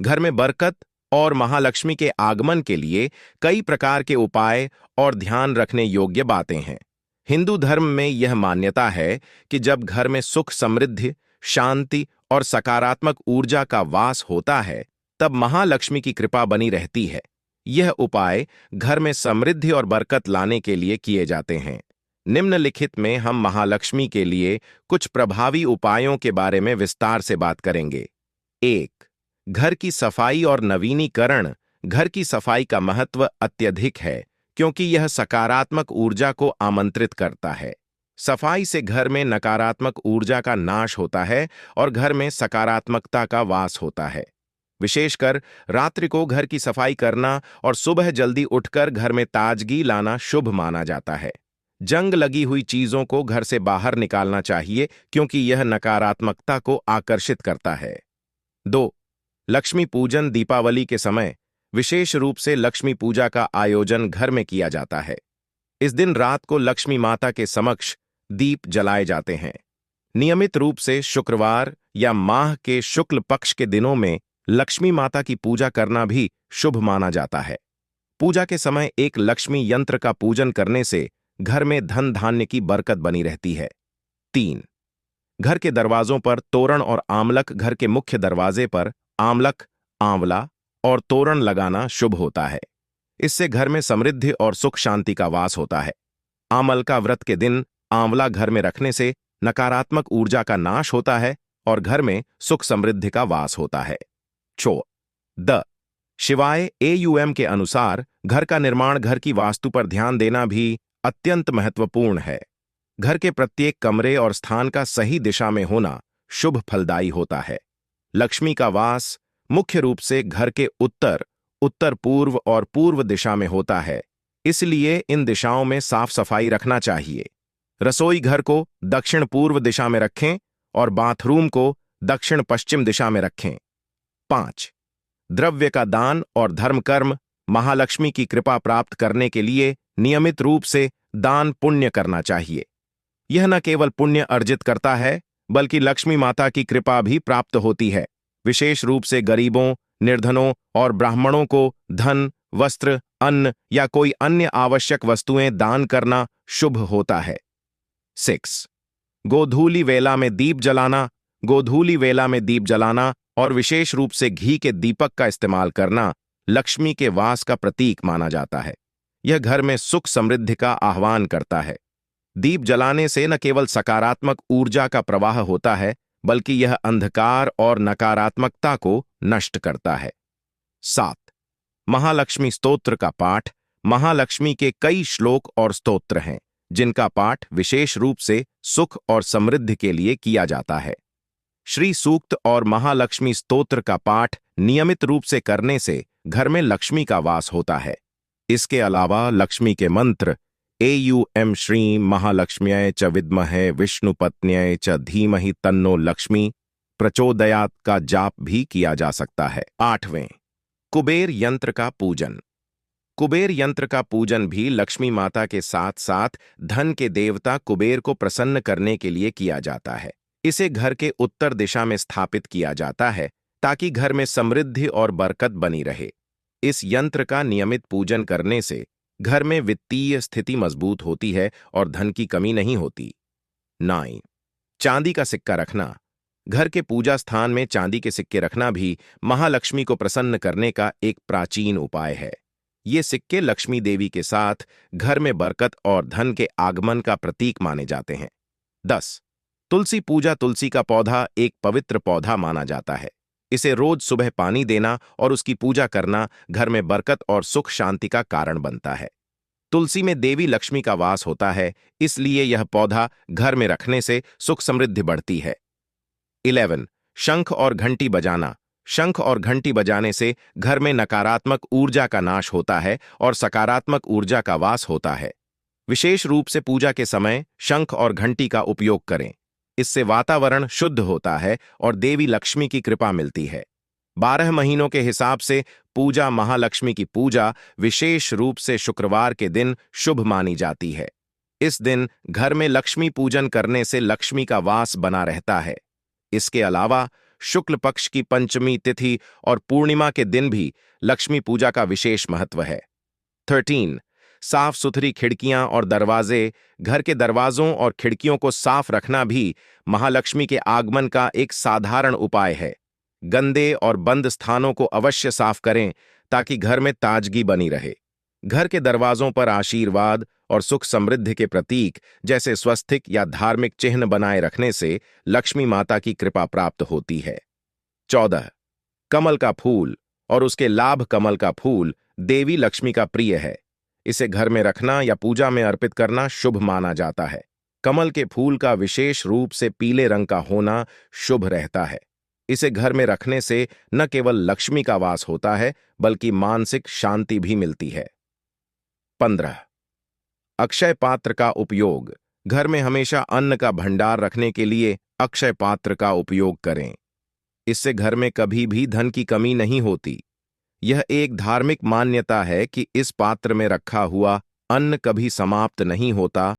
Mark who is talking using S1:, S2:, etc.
S1: घर में बरकत और महालक्ष्मी के आगमन के लिए कई प्रकार के उपाय और ध्यान रखने योग्य बातें हैं। हिंदू धर्म में यह मान्यता है कि जब घर में सुख, समृद्धि, शांति और सकारात्मक ऊर्जा का वास होता है, तब महालक्ष्मी की कृपा बनी रहती है। यह उपाय घर में समृद्धि और बरकत लाने के लिए किए जाते हैं। निम्नलिखित में हम महालक्ष्मी के लिए कुछ प्रभावी उपायों के बारे में विस्तार से बात करेंगे। 1. घर की सफाई और नवीनीकरण। घर की सफाई का महत्व अत्यधिक है क्योंकि यह सकारात्मक ऊर्जा को आमंत्रित करता है। सफाई से घर में नकारात्मक ऊर्जा का नाश होता है और घर में सकारात्मकता का वास होता है। विशेषकर रात्रि को घर की सफाई करना और सुबह जल्दी उठकर घर में ताजगी लाना शुभ माना जाता है। जंग लगी हुई चीजों को घर से बाहर निकालना चाहिए क्योंकि यह नकारात्मकता को आकर्षित करता है। 2. लक्ष्मी पूजन। दीपावली के समय विशेष रूप से लक्ष्मी पूजा का आयोजन घर में किया जाता है। इस दिन रात को लक्ष्मी माता के समक्ष दीप जलाए जाते हैं। नियमित रूप से शुक्रवार या माह के शुक्ल पक्ष के दिनों में लक्ष्मी माता की पूजा करना भी शुभ माना जाता है। पूजा के समय एक लक्ष्मी यंत्र का पूजन करने से घर में धन धान्य की बरकत बनी रहती है। 3. घर के दरवाजों पर तोरण और आमलक। घर के मुख्य दरवाजे पर आमलक, आंवला और तोरण लगाना शुभ होता है। इससे घर में समृद्धि और सुख शांति का वास होता है। आमलका व्रत के दिन आंवला घर में रखने से नकारात्मक ऊर्जा का नाश होता है और घर में सुख समृद्धि का वास होता है। 4. द शिवाय AUM के अनुसार घर का निर्माण, घर की वास्तु पर ध्यान देना भी अत्यंत महत्वपूर्ण है। घर के प्रत्येक कमरे और स्थान का सही दिशा में होना शुभ फलदायी होता है। लक्ष्मी का वास मुख्य रूप से घर के उत्तर, उत्तर पूर्व और पूर्व दिशा में होता है, इसलिए इन दिशाओं में साफ सफाई रखना चाहिए। रसोई घर को दक्षिण पूर्व दिशा में रखें और बाथरूम को दक्षिण पश्चिम दिशा में रखें। 5. द्रव्य का दान और धर्म कर्म। महालक्ष्मी की कृपा प्राप्त करने के लिए नियमित रूप से दान पुण्य करना चाहिए। यह न केवल पुण्य अर्जित करता है बल्कि लक्ष्मी माता की कृपा भी प्राप्त होती है। विशेष रूप से गरीबों, निर्धनों और ब्राह्मणों को धन, वस्त्र, अन्न या कोई अन्य आवश्यक वस्तुएं दान करना शुभ होता है। 6. गोधूली वेला में दीप जलाना। गोधूली वेला में दीप जलाना और विशेष रूप से घी के दीपक का इस्तेमाल करना लक्ष्मी के वास का प्रतीक माना जाता है। यह घर में सुख समृद्धि का आह्वान करता है। दीप जलाने से न केवल सकारात्मक ऊर्जा का प्रवाह होता है बल्कि यह अंधकार और नकारात्मकता को नष्ट करता है। 7. महालक्ष्मी स्तोत्र का पाठ। महालक्ष्मी के कई श्लोक और स्तोत्र हैं जिनका पाठ विशेष रूप से सुख और समृद्धि के लिए किया जाता है। श्री सूक्त और महालक्ष्मी स्तोत्र का पाठ नियमित रूप से करने से घर में लक्ष्मी का वास होता है। इसके अलावा लक्ष्मी के मंत्र AUM श्रीं महालक्ष्म्यै च विद्महे विष्णुपत्न्यै च धीमहि तन्नो लक्ष्मी प्रचोदयात् का जाप भी किया जा सकता है। 8वें कुबेर यंत्र का पूजन। कुबेर यंत्र का पूजन भी लक्ष्मी माता के साथ साथ धन के देवता कुबेर को प्रसन्न करने के लिए किया जाता है। इसे घर के उत्तर दिशा में स्थापित किया जाता है ताकि घर में समृद्धि और बरकत बनी रहे। इस यंत्र का नियमित पूजन करने से घर में वित्तीय स्थिति मजबूत होती है और धन की कमी नहीं होती। 9. चांदी का सिक्का रखना। घर के पूजा स्थान में चांदी के सिक्के रखना भी महालक्ष्मी को प्रसन्न करने का एक प्राचीन उपाय है। ये सिक्के लक्ष्मी देवी के साथ घर में बरकत और धन के आगमन का प्रतीक माने जाते हैं। 10. तुलसी पूजा। तुलसी का पौधा एक पवित्र पौधा माना जाता है। इसे रोज सुबह पानी देना और उसकी पूजा करना घर में बरकत और सुख शांति का कारण बनता है। तुलसी में देवी लक्ष्मी का वास होता है, इसलिए यह पौधा घर में रखने से सुख समृद्धि बढ़ती है। 11. शंख और घंटी बजाना। शंख और घंटी बजाने से घर में नकारात्मक ऊर्जा का नाश होता है और सकारात्मक ऊर्जा का वास होता है। विशेष रूप से पूजा के समय शंख और घंटी का उपयोग करें। इससे वातावरण शुद्ध होता है और देवी लक्ष्मी की कृपा मिलती है। 12 महीनों के हिसाब से पूजा महालक्ष्मी की पूजा विशेष रूप से शुक्रवार के दिन शुभ मानी जाती है। इस दिन घर में लक्ष्मी पूजन करने से लक्ष्मी का वास बना रहता है। इसके अलावा शुक्ल पक्ष की पंचमी तिथि और पूर्णिमा के दिन भी लक्ष्मी पूजा का विशेष महत्व है। 13 साफ सुथरी खिड़कियां और दरवाजे। घर के दरवाजों और खिड़कियों को साफ रखना भी महालक्ष्मी के आगमन का एक साधारण उपाय है। गंदे और बंद स्थानों को अवश्य साफ करें ताकि घर में ताजगी बनी रहे। घर के दरवाजों पर आशीर्वाद और सुख समृद्धि के प्रतीक जैसे स्वस्तिक या धार्मिक चिन्ह बनाए रखने से लक्ष्मी माता की कृपा प्राप्त होती है। 14 कमल का फूल और उसके लाभ। कमल का फूल देवी लक्ष्मी का प्रिय है। इसे घर में रखना या पूजा में अर्पित करना शुभ माना जाता है। कमल के फूल का विशेष रूप से पीले रंग का होना शुभ रहता है। इसे घर में रखने से न केवल लक्ष्मी का वास होता है बल्कि मानसिक शांति भी मिलती है। 15 अक्षय पात्र का उपयोग। घर में हमेशा अन्न का भंडार रखने के लिए अक्षय पात्र का उपयोग करें। इससे घर में कभी भी धन की कमी नहीं होती। यह एक धार्मिक मान्यता है कि इस पात्र में रखा हुआ अन्न कभी समाप्त नहीं होता